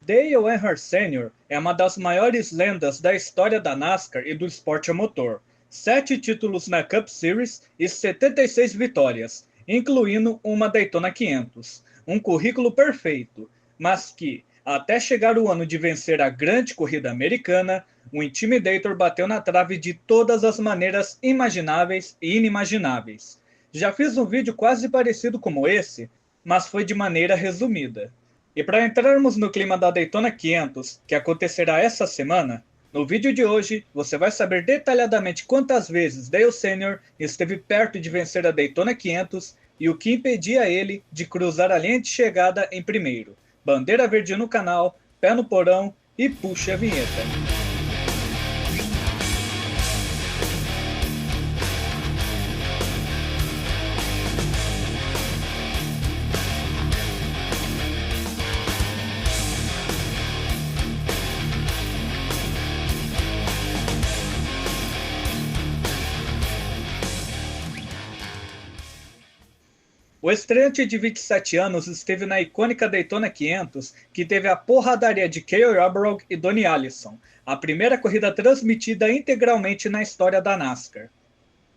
Dale Earnhardt Sr. é uma das maiores lendas da história da NASCAR e do esporte a motor. 7 títulos na Cup Series e 76 vitórias, incluindo uma Daytona 500. Um currículo perfeito, mas que, até chegar o ano de vencer a grande corrida americana, o Intimidator bateu na trave de todas as maneiras imagináveis e inimagináveis. Já fiz um vídeo quase parecido como esse, mas foi de maneira resumida. E para entrarmos no clima da Daytona 500, que acontecerá essa semana, no vídeo de hoje você vai saber detalhadamente quantas vezes Dale Sr. esteve perto de vencer a Daytona 500 e o que impedia ele de cruzar a linha de chegada em primeiro. Bandeira verde no canal, pé no porão e puxa a vinheta. O estreante de 27 anos esteve na icônica Daytona 500, que teve a porradaria de Cale Yarborough e Donnie Allison, a primeira corrida transmitida integralmente na história da NASCAR.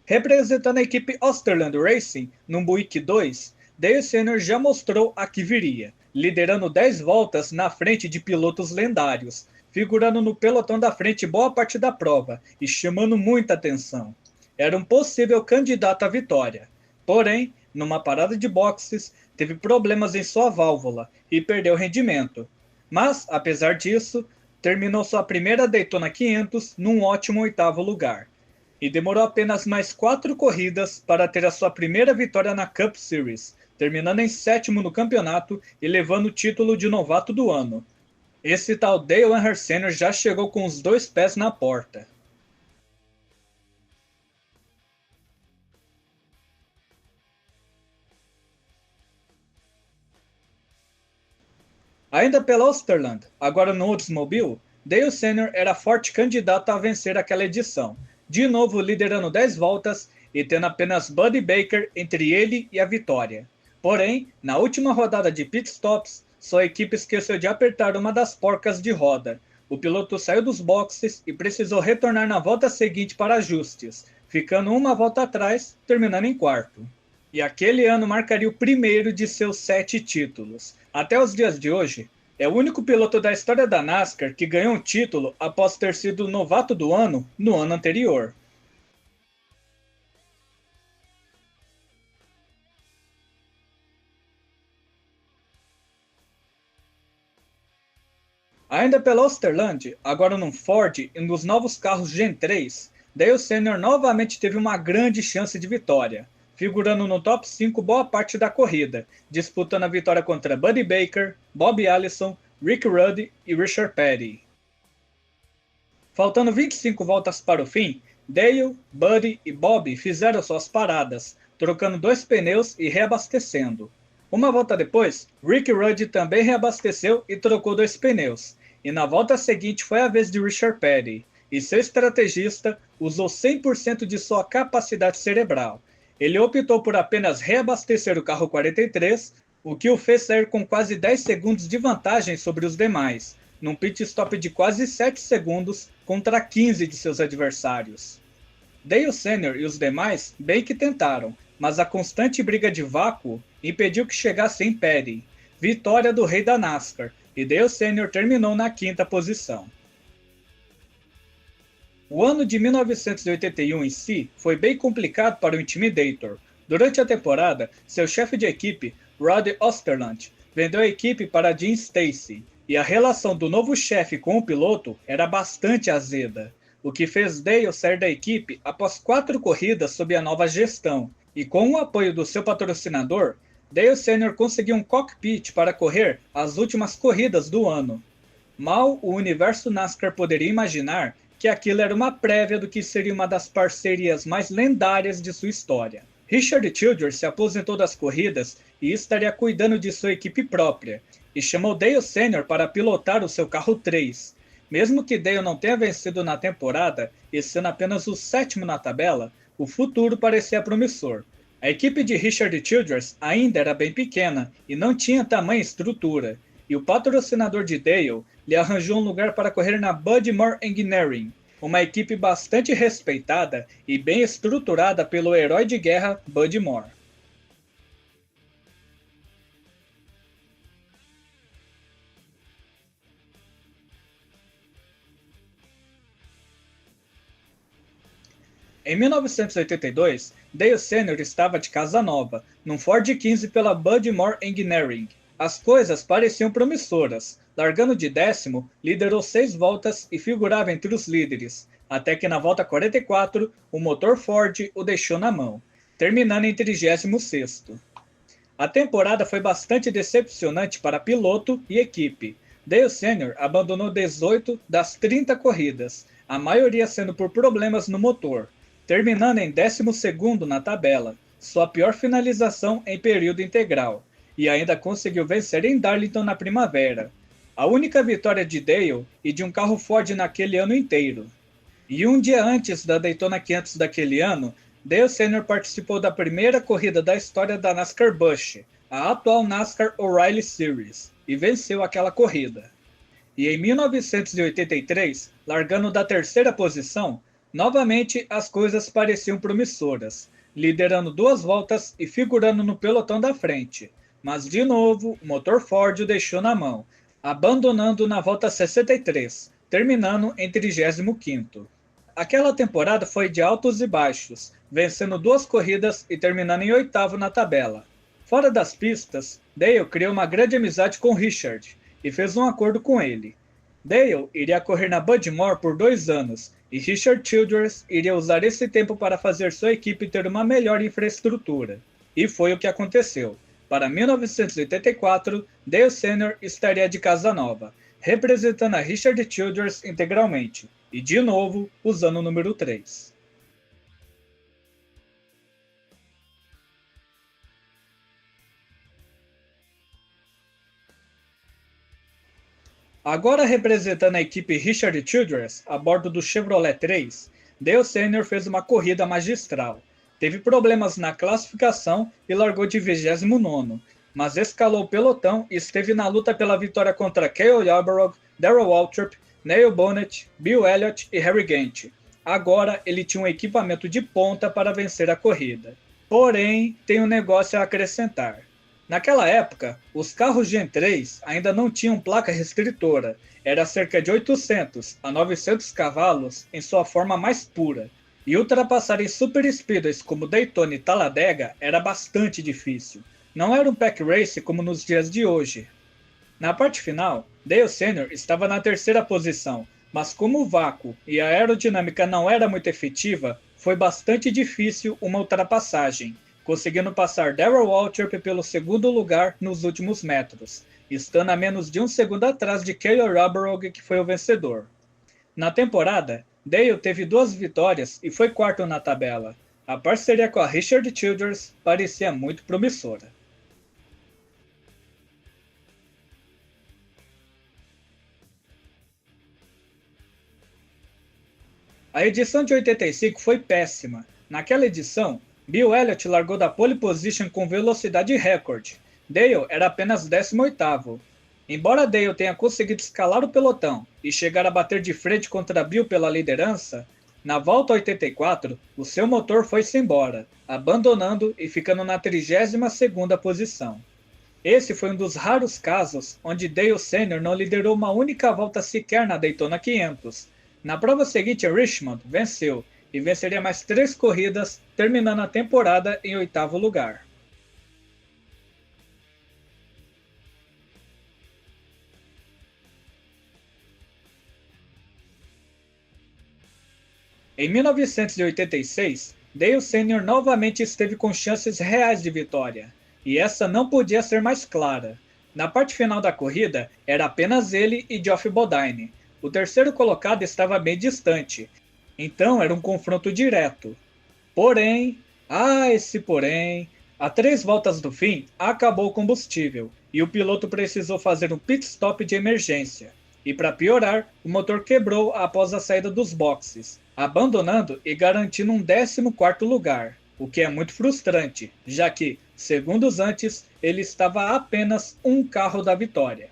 Representando a equipe Osterland Racing, no Buick 2, Dale Sr. já mostrou a que viria, liderando 10 voltas na frente de pilotos lendários, figurando no pelotão da frente boa parte da prova e chamando muita atenção. Era um possível candidato à vitória, porém, numa parada de boxes, teve problemas em sua válvula e perdeu rendimento. Mas, apesar disso, terminou sua primeira Daytona 500 num ótimo 8º lugar. E demorou apenas mais 4 corridas para ter a sua primeira vitória na Cup Series, terminando em 7º no campeonato e levando o título de novato do ano. Esse tal Dale Earnhardt Sr. já chegou com os 2 pés na porta. Ainda pela Osterland, agora no Oldsmobile, Dale Sr. era forte candidato a vencer aquela edição, de novo liderando 10 voltas e tendo apenas Buddy Baker entre ele e a vitória. Porém, na última rodada de pitstops, sua equipe esqueceu de apertar uma das porcas de roda. O piloto saiu dos boxes e precisou retornar na volta seguinte para ajustes, ficando uma volta atrás, terminando em 4º. E aquele ano marcaria o primeiro de seus 7 títulos. Até os dias de hoje, é o único piloto da história da NASCAR que ganhou um título após ter sido novato do ano no ano anterior. Ainda pela Osterland, agora num Ford e nos novos carros Gen 3, Dale Sr. novamente teve uma grande chance de vitória, figurando no top 5 boa parte da corrida, disputando a vitória contra Buddy Baker, Bobby Allison, Rick Rude e Richard Petty. Faltando 25 voltas para o fim, Dale, Buddy e Bobby fizeram suas paradas, trocando 2 pneus e reabastecendo. Uma volta depois, Rick Rude também reabasteceu e trocou 2 pneus, e na volta seguinte foi a vez de Richard Petty, e seu estrategista usou 100% de sua capacidade cerebral. Ele optou por apenas reabastecer o carro 43, o que o fez sair com quase 10 segundos de vantagem sobre os demais, num pit stop de quase 7 segundos contra 15 de seus adversários. Dale Sr. e os demais bem que tentaram, mas a constante briga de vácuo impediu que chegasse em Petty, vitória do rei da NASCAR, e Dale Sr. terminou na 5ª posição. O ano de 1981 em si foi bem complicado para o Intimidator. Durante a temporada, seu chefe de equipe, Rod Osterland, vendeu a equipe para Jim Stacy, e a relação do novo chefe com o piloto era bastante azeda, o que fez Dale sair da equipe após 4 corridas sob a nova gestão, e com o apoio do seu patrocinador, Dale Sr. conseguiu um cockpit para correr as últimas corridas do ano. Mal o universo NASCAR poderia imaginar que aquilo era uma prévia do que seria uma das parcerias mais lendárias de sua história. Richard Childress se aposentou das corridas e estaria cuidando de sua equipe própria, e chamou Dale Sr. para pilotar o seu carro 3. Mesmo que Dale não tenha vencido na temporada, e sendo apenas o 7º na tabela, o futuro parecia promissor. A equipe de Richard Childress ainda era bem pequena e não tinha tamanha estrutura, e o patrocinador de Dale lhe arranjou um lugar para correr na Budmore Engineering, uma equipe bastante respeitada e bem estruturada pelo herói de guerra Bud Moore. Em 1982, Dale Sr. estava de casa nova, num Ford 15 pela Budmore Engineering. As coisas pareciam promissoras. Largando de 10º, liderou 6 voltas e figurava entre os líderes, até que na volta 44, o motor Ford o deixou na mão, terminando em 36º. A temporada foi bastante decepcionante para piloto e equipe. Dale Sr. abandonou 18 das 30 corridas, a maioria sendo por problemas no motor, terminando em 12º na tabela, sua pior finalização em período integral, e ainda conseguiu vencer em Darlington na primavera, a única vitória de Dale e de um carro Ford naquele ano inteiro. E um dia antes da Daytona 500 daquele ano, Dale Sr. participou da primeira corrida da história da NASCAR Busch, a atual NASCAR O'Reilly Series, e venceu aquela corrida. E em 1983, largando da 3ª posição, novamente as coisas pareciam promissoras, liderando 2 voltas e figurando no pelotão da frente, mas de novo o motor Ford o deixou na mão, abandonando na volta 63, terminando em 35º. Aquela temporada foi de altos e baixos, vencendo 2 corridas e terminando em 8º na tabela. Fora das pistas, Dale criou uma grande amizade com Richard e fez um acordo com ele. Dale iria correr na Budmore por 2 anos, e Richard Childress iria usar esse tempo para fazer sua equipe ter uma melhor infraestrutura. E foi o que aconteceu. Para 1984, Dale Sr. estaria de casa nova, representando a Richard Childress integralmente, e de novo usando o número 3. Agora representando a equipe Richard Childress a bordo do Chevrolet 3, Dale Sr. fez uma corrida magistral. Teve problemas na classificação e largou de 29º, mas escalou o pelotão e esteve na luta pela vitória contra Cale Yarborough, Darrell Waltrip, Neil Bonnett, Bill Elliott e Harry Gant. Agora ele tinha um equipamento de ponta para vencer a corrida. Porém, tem um negócio a acrescentar. Naquela época, os carros Gen 3 ainda não tinham placa restritora, era cerca de 800 a 900 cavalos em sua forma mais pura, e ultrapassar em super speedways como Daytona e Talladega era bastante difícil. Não era um pack race como nos dias de hoje. Na parte final, Dale Sr. estava na 3ª posição, mas como o vácuo e a aerodinâmica não era muito efetiva, foi bastante difícil uma ultrapassagem, conseguindo passar Darrell Waltrip pelo 2º lugar nos últimos metros, estando a menos de 1 segundo atrás de Cale Yarborough, que foi o vencedor. Na temporada, Dale teve 2 vitórias e foi 4º na tabela. A parceria com a Richard Childress parecia muito promissora. A edição de 85 foi péssima. Naquela edição, Bill Elliott largou da pole position com velocidade recorde. Dale era apenas 18º. Embora Dale tenha conseguido escalar o pelotão e chegar a bater de frente contra Bill pela liderança, na volta 84, o seu motor foi-se embora, abandonando e ficando na 32ª posição. Esse foi um dos raros casos onde Dale Sr. não liderou uma única volta sequer na Daytona 500. Na prova seguinte, Richmond venceu, e venceria mais 3 corridas, terminando a temporada em 8º lugar. Em 1986, Dale Sr. novamente esteve com chances reais de vitória, e essa não podia ser mais clara. Na parte final da corrida, era apenas ele e Geoff Bodine. O 3º colocado estava bem distante, então era um confronto direto. Porém, esse porém, a 3 voltas do fim, acabou o combustível e o piloto precisou fazer um pit stop de emergência. E para piorar, o motor quebrou após a saída dos boxes, abandonando e garantindo um 14º lugar, o que é muito frustrante, já que, segundos antes, ele estava a apenas um carro da vitória.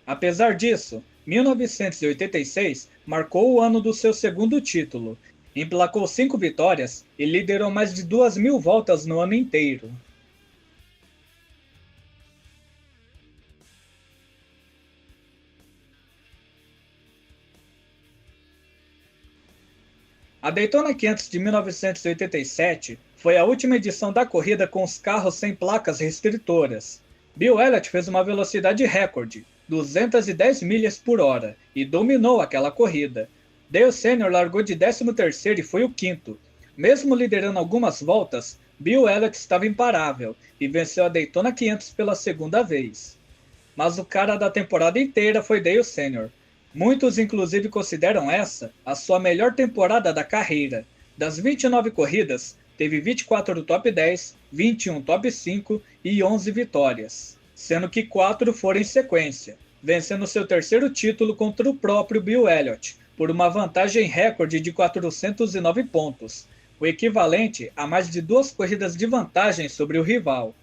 Apesar disso, 1986 marcou o ano do seu segundo título. Emplacou 5 vitórias e liderou mais de 2.000 voltas no ano inteiro. A Daytona 500 de 1987 foi a última edição da corrida com os carros sem placas restritoras. Bill Elliott fez uma velocidade recorde, 210 milhas por hora, e dominou aquela corrida. Dale Sr. largou de 13º e foi o quinto. Mesmo liderando algumas voltas, Bill Elliott estava imparável e venceu a Daytona 500 pela segunda vez. Mas o cara da temporada inteira foi Dale Sr. Muitos inclusive consideram essa a sua melhor temporada da carreira. Das 29 corridas, teve 24 top 10, 21 top 5 e 11 vitórias, sendo que 4 foram em sequência, vencendo seu terceiro título contra o próprio Bill Elliott, por uma vantagem recorde de 409 pontos, o equivalente a mais de 2 corridas de vantagem sobre o rival.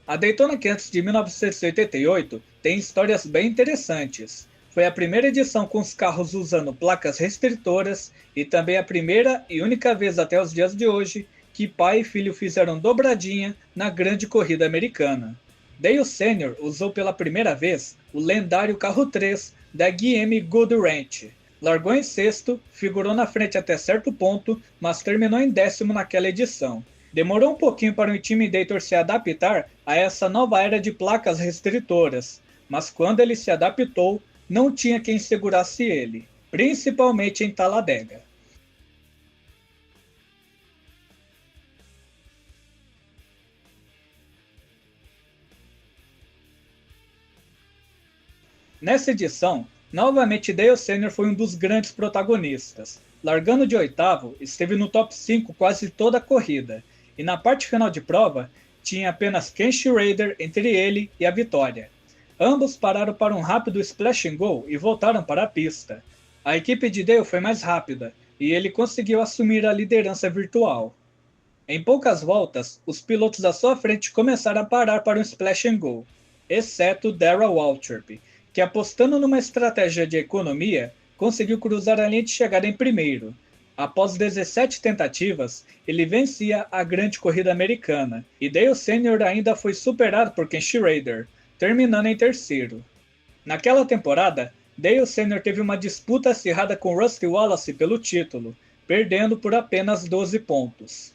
A Daytona 500 de 1988 tem histórias bem interessantes. Foi a primeira edição com os carros usando placas restritoras e também a primeira e única vez até os dias de hoje que pai e filho fizeram dobradinha na grande corrida americana. Dale Sr. usou pela primeira vez o lendário carro 3 da GM Gold Ranch. Largou em sexto, figurou na frente até certo ponto, mas terminou em 10º naquela edição. Demorou um pouquinho para o Intimidator se adaptar a essa nova era de placas restritoras, mas quando ele se adaptou, não tinha quem segurasse ele, principalmente em Talladega. Nessa edição, novamente Dale Sr. foi um dos grandes protagonistas. Largando de oitavo, esteve no top 5 quase toda a corrida, e na parte final de prova, tinha apenas Ken Schrader entre ele e a vitória. Ambos pararam para um rápido splash and go e voltaram para a pista. A equipe de Dale foi mais rápida, e ele conseguiu assumir a liderança virtual. Em poucas voltas, os pilotos à sua frente começaram a parar para um splash and go, exceto Darrell Waltrip, que apostando numa estratégia de economia, conseguiu cruzar a linha de chegada em primeiro. Após 17 tentativas, ele vencia a grande corrida americana, e Dale Sr. ainda foi superado por Ken Schrader, terminando em terceiro. Naquela temporada, Dale Sr. teve uma disputa acirrada com Rusty Wallace pelo título, perdendo por apenas 12 pontos.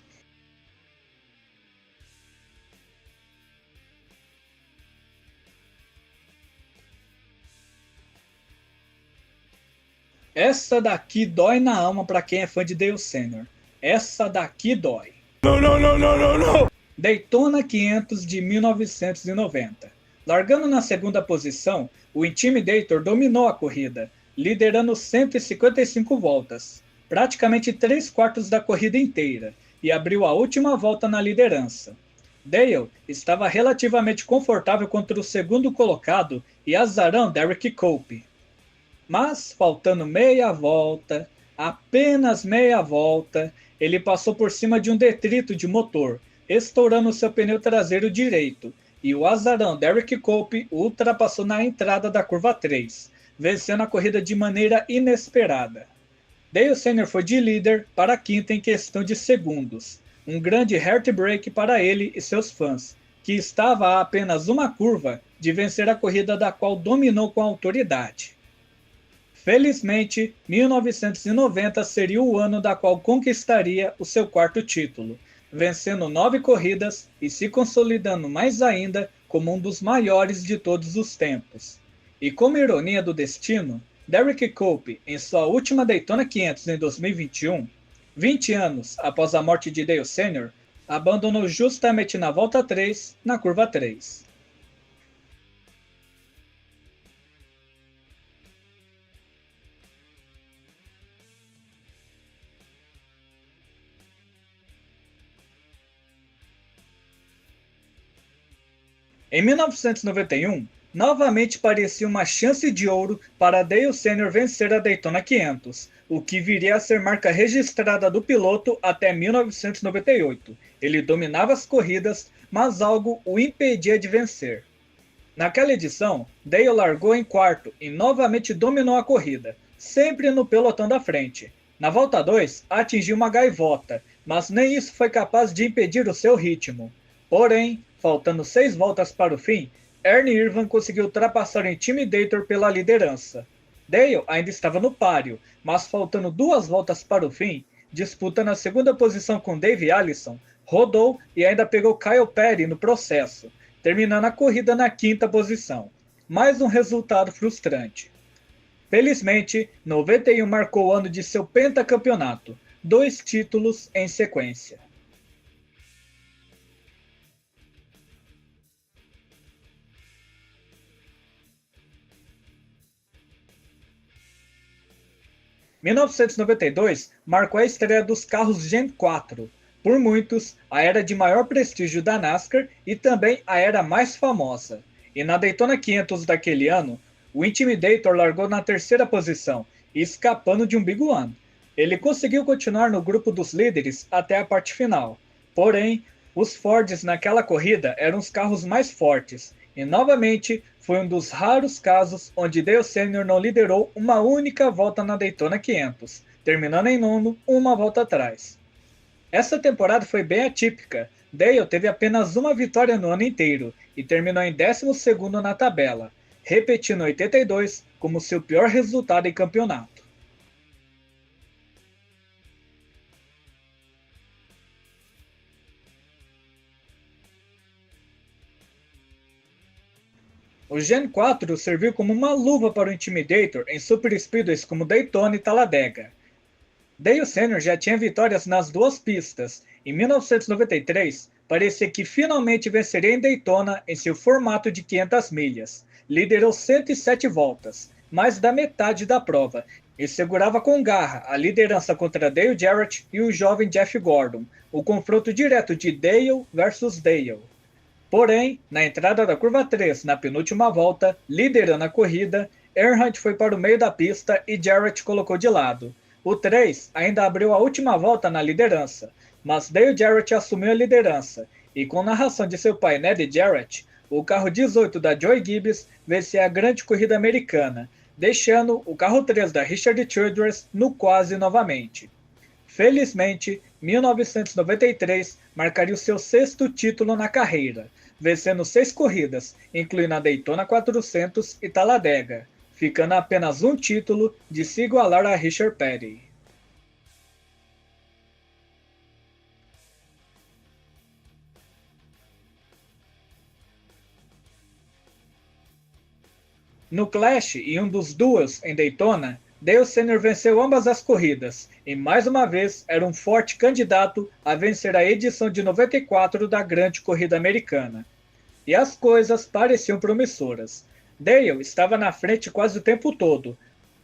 Essa daqui dói na alma para quem é fã de Dale Sr. Essa daqui dói. Não. Daytona 500 de 1990. Largando na segunda posição, o Intimidator dominou a corrida, liderando 155 voltas, praticamente 3/4 da corrida inteira, e abriu a última volta na liderança. Dale estava relativamente confortável contra o segundo colocado e azarão Derrike Cope. Mas, faltando meia volta, apenas meia volta, ele passou por cima de um detrito de motor, estourando seu pneu traseiro direito, e o azarão Derrike Cope o ultrapassou na entrada da curva 3, vencendo a corrida de maneira inesperada. Dale Sr. foi de líder para a quinta em questão de segundos, um grande heartbreak para ele e seus fãs, que estava a apenas uma curva de vencer a corrida da qual dominou com autoridade. Felizmente, 1990 seria o ano da qual conquistaria o seu quarto título, vencendo 9 corridas e se consolidando mais ainda como um dos maiores de todos os tempos. E como ironia do destino, Derrike Cope, em sua última Daytona 500 em 2021, 20 anos após a morte de Dale Sr., abandonou justamente na volta 3, na curva 3. Em 1991, Novamente parecia uma chance de ouro para Dale Sr. vencer a Daytona 500, o que viria a ser marca registrada do piloto até 1998. Ele dominava as corridas, mas algo o impedia de vencer. Naquela edição, Dale largou em quarto e novamente dominou a corrida, sempre no pelotão da frente. Na volta 2, atingiu uma gaivota, mas nem isso foi capaz de impedir o seu ritmo. Porém, faltando 6 voltas para o fim, Ernie Irvan conseguiu ultrapassar o Intimidator pela liderança. Dale ainda estava no páreo, mas faltando 2 voltas para o fim, disputando a segunda posição com Dave Allison, rodou e ainda pegou Kyle Petty no processo, terminando a corrida na 5ª posição. Mais um resultado frustrante. Felizmente, 91 marcou o ano de seu pentacampeonato, 2 títulos em sequência. Em 1992 marcou a estreia dos carros Gen 4, por muitos a era de maior prestígio da NASCAR e também a era mais famosa. E na Daytona 500 daquele ano, o Intimidator largou na 3ª posição, escapando de um Big One. Ele conseguiu continuar no grupo dos líderes até a parte final. Porém, os Fords naquela corrida eram os carros mais fortes, e novamente foi um dos raros casos onde Dale Sr. não liderou uma única volta na Daytona 500, terminando em nono, uma volta atrás. Essa temporada foi bem atípica. Dale teve apenas uma vitória no ano inteiro e terminou em 12º na tabela, repetindo 82 como seu pior resultado em campeonato. O Gen 4 serviu como uma luva para o Intimidator em super speedways como Daytona e Talladega. Dale Sr. já tinha vitórias nas 2 pistas. Em 1993, parecia que finalmente venceria em Daytona em seu formato de 500 milhas. Liderou 107 voltas, mais da metade da prova, e segurava com garra a liderança contra Dale Jarrett e o jovem Jeff Gordon, o confronto direto de Dale versus Dale. Porém, na entrada da curva 3, na penúltima volta, liderando a corrida, Earnhardt foi para o meio da pista e Jarrett colocou de lado. O 3 ainda abriu a última volta na liderança, mas Dale Jarrett assumiu a liderança, e com narração de seu pai Ned Jarrett, o carro 18 da Joey Gibbs vencia a grande corrida americana, deixando o carro 3 da Richard Childress no quase novamente. Felizmente, 1993 marcaria o seu 6º título na carreira, vencendo 6 corridas, incluindo a Daytona 400 e Talladega, ficando a apenas um título de se igualar a Richard Petty. No Clash e um dos duos em Daytona, Dale Sr. venceu ambas as corridas e mais uma vez era um forte candidato a vencer a edição de 94 da Grande Corrida Americana. E as coisas pareciam promissoras. Dale estava na frente quase o tempo todo,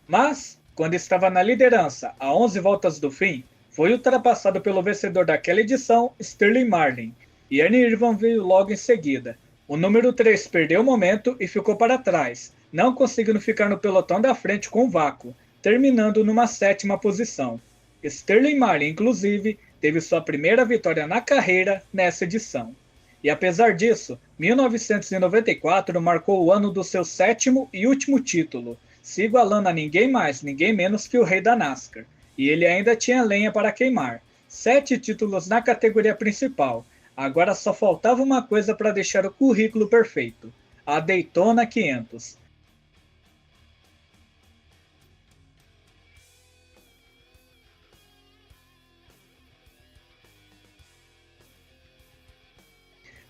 mas, quando estava na liderança a 11 voltas do fim, foi ultrapassado pelo vencedor daquela edição, Sterling Marlin, e Ernie Irvan veio logo em seguida. O número 3 perdeu o momento e ficou para trás, não conseguindo ficar no pelotão da frente com vácuo, terminando numa 7ª posição. Sterling Marlin, inclusive, teve sua primeira vitória na carreira nessa edição. E apesar disso, 1994 marcou o ano do seu 7º e último título, se igualando a ninguém mais, ninguém menos que o rei da NASCAR. E ele ainda tinha lenha para queimar, 7 títulos na categoria principal. Agora só faltava uma coisa para deixar o currículo perfeito: a Daytona 500.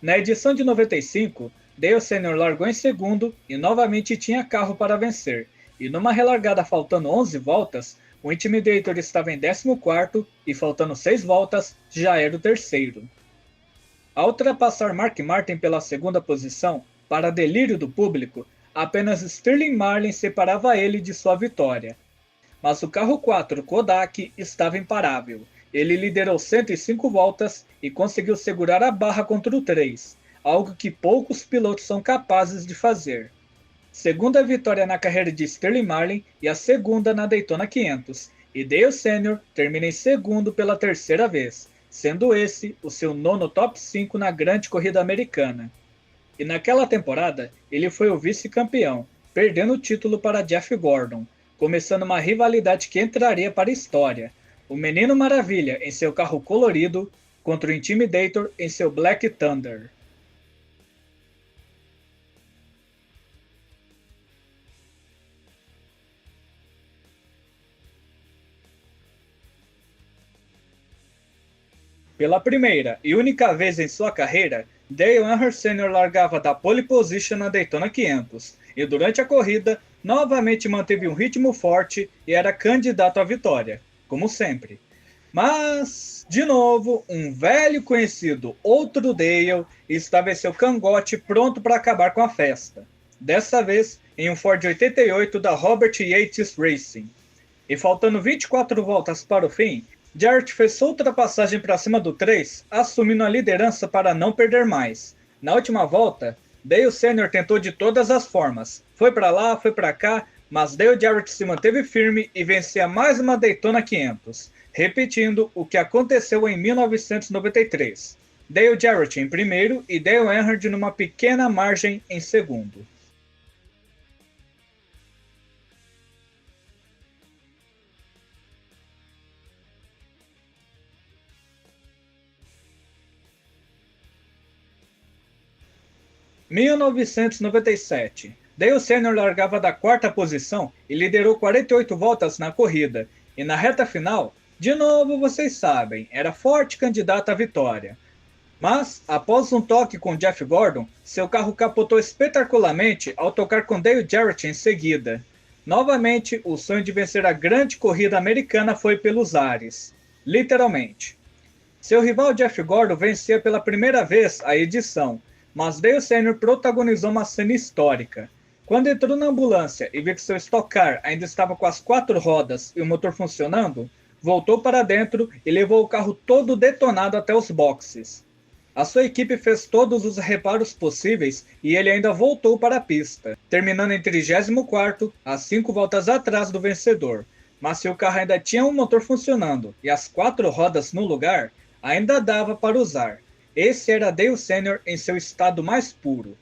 Na edição de 95, Dale Sr. largou em segundo e novamente tinha carro para vencer, e numa relargada faltando 11 voltas, o Intimidator estava em 14º e faltando 6 voltas já era o terceiro. Ao ultrapassar Mark Martin pela segunda posição, para delírio do público, apenas Sterling Marlin separava ele de sua vitória. Mas o carro 4 Kodak estava imparável. Ele liderou 105 voltas e conseguiu segurar a barra contra o 3, algo que poucos pilotos são capazes de fazer. segunda vitória na carreira de Sterling Marlin e a segunda na Daytona 500, e Dale Sr. termina em segundo pela terceira vez, sendo esse o seu nono top 5 na grande corrida americana. E naquela temporada, ele foi o vice-campeão, perdendo o título para Jeff Gordon, começando uma rivalidade que entraria para a história. O Menino Maravilha em seu carro colorido contra o Intimidator em seu Black Thunder. Pela primeira e única vez em sua carreira, Dale Earnhardt Sr. largava da pole position na Daytona 500 e durante a corrida novamente manteve um ritmo forte e era candidato à vitória, como sempre. Mas, de novo, um velho conhecido, outro Dale, estava em seu cangote pronto para acabar com a festa. Dessa vez, em um Ford 88 da Robert Yates Racing. E faltando 24 voltas para o fim, Jarrett fez sua ultrapassagem para cima do 3, assumindo a liderança para não perder mais. Na última volta, Dale Sr. tentou de todas as formas. Foi para lá, foi para cá, mas Dale Jarrett se manteve firme e vencia mais uma Daytona 500, repetindo o que aconteceu em 1993. Dale Jarrett em primeiro e Dale Earnhardt numa pequena margem em segundo. Em 1997, Dale Sr. largava da quarta posição e liderou 48 voltas na corrida, e na reta final, de novo vocês sabem, era forte candidato à vitória. Mas, após um toque com Jeff Gordon, seu carro capotou espetacularmente ao tocar com Dale Jarrett em seguida. Novamente, o sonho de vencer a grande corrida americana foi pelos ares. Literalmente. Seu rival Jeff Gordon vencia pela primeira vez a edição, mas Dale Sr. protagonizou uma cena histórica. Quando entrou na ambulância e viu que seu Stock Car ainda estava com as 4 rodas e o motor funcionando, voltou para dentro e levou o carro todo detonado até os boxes. A sua equipe fez todos os reparos possíveis e ele ainda voltou para a pista, terminando em 34º, a 5 voltas atrás do vencedor. Mas se o carro ainda tinha um motor funcionando e as 4 rodas no lugar, ainda dava para usar. Esse era Dale Sr. em seu estado mais puro.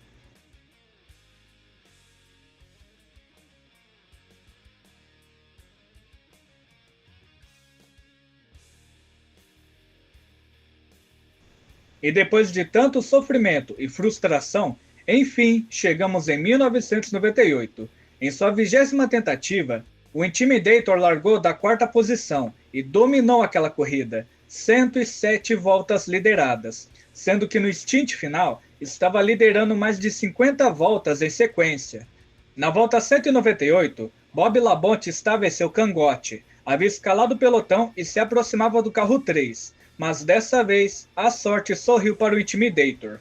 E depois de tanto sofrimento e frustração, enfim, chegamos em 1998. Em sua 20ª tentativa, o Intimidator largou da quarta posição e dominou aquela corrida, 107 voltas lideradas, sendo que no stint final estava liderando mais de 50 voltas em sequência. Na volta 198, Bob Labonte estava em seu cangote, havia escalado o pelotão e se aproximava do carro 3, mas dessa vez a sorte sorriu para o Intimidator.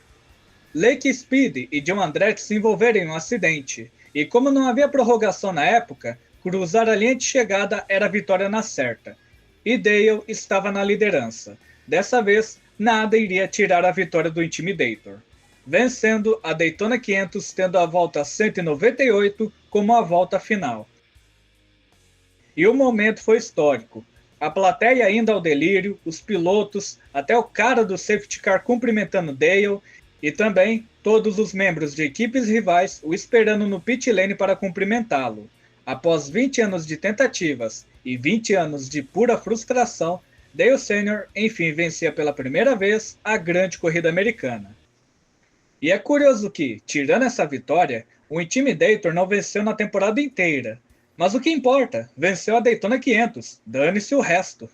Lake Speed e John Andretti se envolveram em um acidente, e como não havia prorrogação na época, cruzar a linha de chegada era a vitória na certa. E Dale estava na liderança. Dessa vez, nada iria tirar a vitória do Intimidator, vencendo a Daytona 500, tendo a volta 198 como a volta final. E o momento foi histórico. A plateia indo ao delírio, os pilotos, até o cara do safety car cumprimentando Dale, e também todos os membros de equipes rivais o esperando no pit lane para cumprimentá-lo. Após 20 anos de tentativas e 20 anos de pura frustração, Dale Sr. enfim vencia pela primeira vez a grande corrida americana. E é curioso que, tirando essa vitória, o Intimidator não venceu na temporada inteira. Mas o que importa, venceu a Daytona 500, dane-se o resto.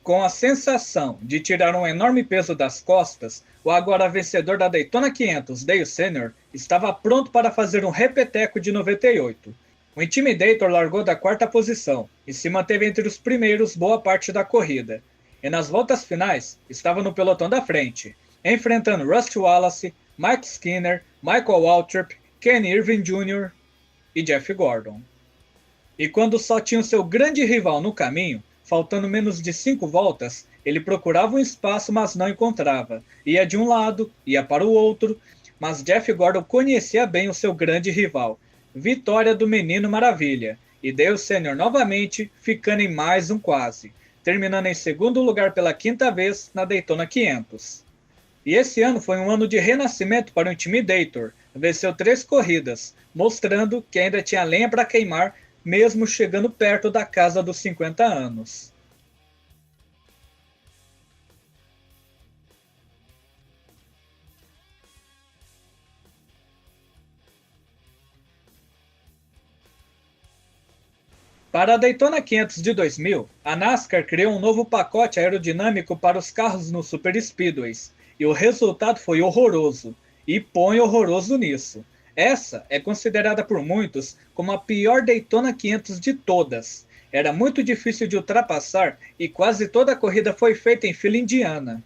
Com a sensação de tirar um enorme peso das costas, o agora vencedor da Daytona 500, Dale Sr., estava pronto para fazer um repeteco de 98. O Intimidator largou da quarta posição e se manteve entre os primeiros boa parte da corrida. E nas voltas finais, estava no pelotão da frente, enfrentando Rusty Wallace, Mike Skinner, Michael Waltrip, Ken Irvin Jr. e Jeff Gordon. E quando só tinha o seu grande rival no caminho, faltando menos de 5 voltas, ele procurava um espaço, mas não encontrava. Ia de um lado, ia para o outro, mas Jeff Gordon conhecia bem o seu grande rival. Vitória do Menino Maravilha. E Dale Sr. novamente ficando em mais um quase, terminando em segundo lugar pela quinta vez na Daytona 500. E esse ano foi um ano de renascimento para o Intimidator. Venceu 3 corridas, mostrando que ainda tinha lenha para queimar, mesmo chegando perto da casa dos 50 anos. Para a Daytona 500 de 2000, a NASCAR criou um novo pacote aerodinâmico para os carros nos Super Speedways, e o resultado foi horroroso, e põe horroroso nisso. Essa é considerada por muitos como a pior Daytona 500 de todas. Era muito difícil de ultrapassar e quase toda a corrida foi feita em fila indiana.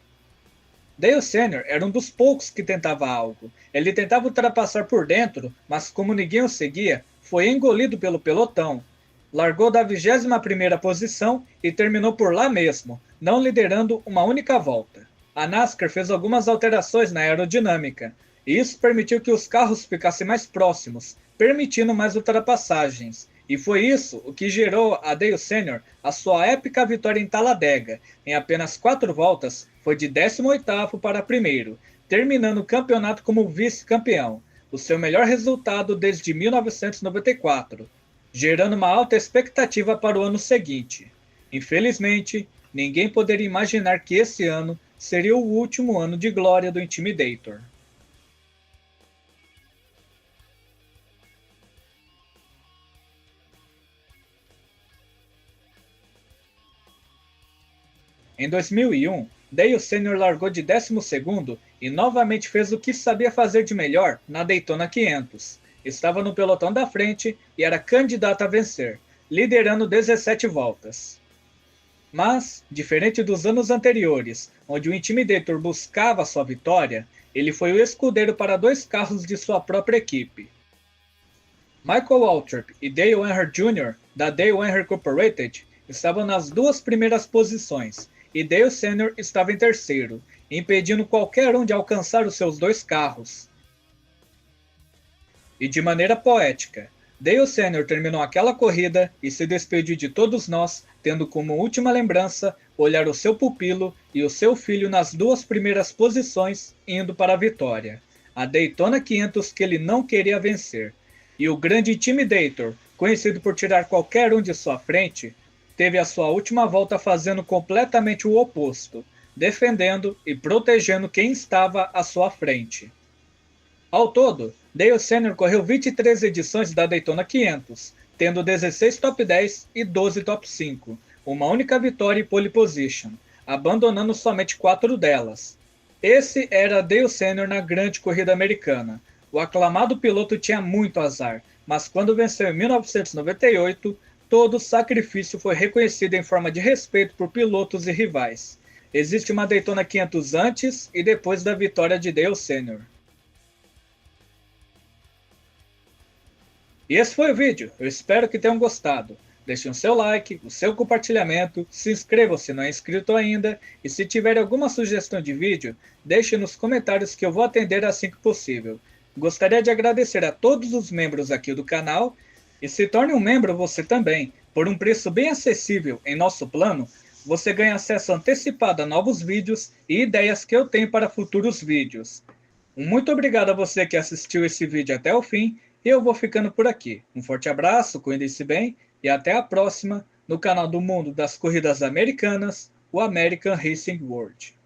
Dale Sr. era um dos poucos que tentava algo. Ele tentava ultrapassar por dentro, mas como ninguém o seguia, foi engolido pelo pelotão. Largou da 21ª posição e terminou por lá mesmo, não liderando uma única volta. A NASCAR fez algumas alterações na aerodinâmica, e isso permitiu que os carros ficassem mais próximos, permitindo mais ultrapassagens. E foi isso o que gerou a Dale Sr. a sua épica vitória em Talladega. Em apenas 4 voltas, foi de 18º para primeiro, terminando o campeonato como vice-campeão, o seu melhor resultado desde 1994, gerando uma alta expectativa para o ano seguinte. Infelizmente, ninguém poderia imaginar que esse ano seria o último ano de glória do Intimidator. Em 2001, Dale Sr. largou de 12º e novamente fez o que sabia fazer de melhor na Daytona 500. Estava no pelotão da frente e era candidato a vencer, liderando 17 voltas. Mas, diferente dos anos anteriores, onde o Intimidator buscava sua vitória, ele foi o escudeiro para 2 carros de sua própria equipe. Michael Waltrip e Dale Earnhardt Jr., da Dale Earnhardt Incorporated, estavam nas 2 primeiras posições, e Dale Sr. estava em terceiro, impedindo qualquer um de alcançar os seus 2 carros. E de maneira poética, Dale Sr. terminou aquela corrida e se despediu de todos nós, tendo como última lembrança olhar o seu pupilo e o seu filho nas 2 primeiras posições, indo para a vitória. A Daytona 500 que ele não queria vencer. E o grande Intimidator, conhecido por tirar qualquer um de sua frente, teve a sua última volta fazendo completamente o oposto, defendendo e protegendo quem estava à sua frente. Ao todo, Dale Sr. correu 23 edições da Daytona 500, tendo 16 top 10 e 12 top 5, uma única vitória e pole position, abandonando somente 4 delas. Esse era Dale Sr. na grande corrida americana. O aclamado piloto tinha muito azar, mas quando venceu em 1998, todo sacrifício foi reconhecido em forma de respeito por pilotos e rivais. Existe uma Daytona 500 antes e depois da vitória de Dale Sr. E esse foi o vídeo, eu espero que tenham gostado. Deixe o seu like, o seu compartilhamento, se inscreva se não é inscrito ainda, e se tiver alguma sugestão de vídeo, deixe nos comentários que eu vou atender assim que possível. Gostaria de agradecer a todos os membros aqui do canal, e se torne um membro você também. Por um preço bem acessível em nosso plano, você ganha acesso antecipado a novos vídeos e ideias que eu tenho para futuros vídeos. Muito obrigado a você que assistiu esse vídeo até o fim, e eu vou ficando por aqui. Um forte abraço, cuide-se bem, e até a próxima no canal do Mundo das Corridas Americanas, o American Racing World.